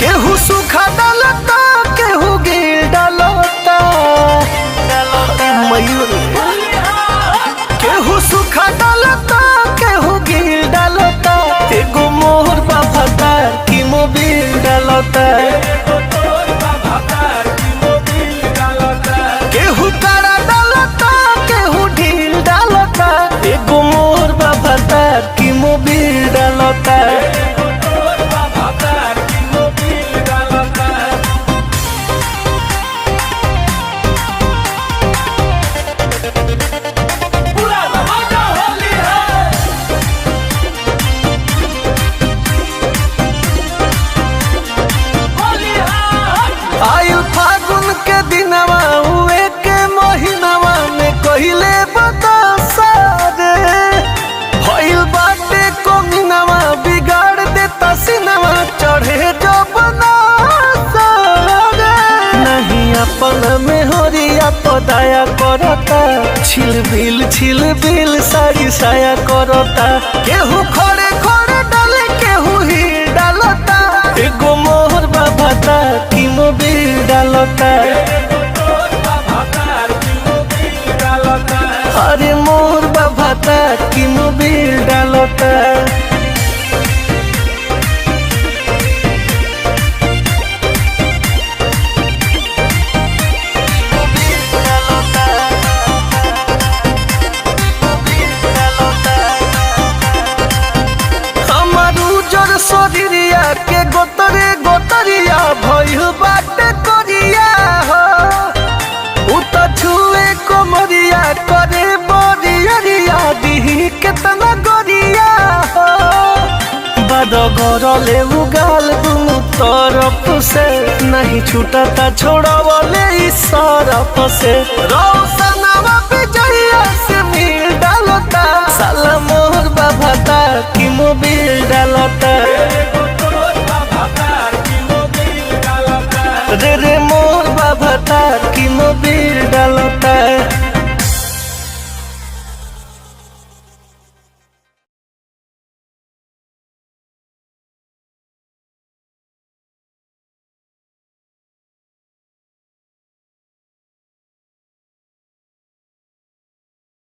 केहू सूखा डालता केहू गिर डालता मयूर केहू सूखा डालता केहू गिर डालता एगो मोर बाबा की मोबिल डालता केहू काड़ा डालता केहू ढील डालता एगो मोर बाबा की मोबिल डालता आयु फागुन के दिनवा हुए के महीनावा में कहिले बतासा रे भइल बाटे कोमिनवा बिगाड़ देता सिनवा चढ़े जो बनासा रे नहीं अपन में होरिया पदाया करता छिल बिल साड़ी साया करता केहू खड़े खड़े डाले केहू ही डालता एगो मोहर बाबा की मोबिल डालता अरे मोर बाबा की मोबिल डालता शरीरिया के गोतरे गोतरिया भइल बाटे करिया हो उ त छुए कोमरिया करे बरियरिया दिही केतना गरिया हो बड़ गरले उगाल दुनु तरफ से नहीं छूटता छोड़वले इस सरफ से रौशनवा बिजलिया से मिल डालता साला मोर बाबा की मोबिल डालता रे मोर बाबा की मोबिल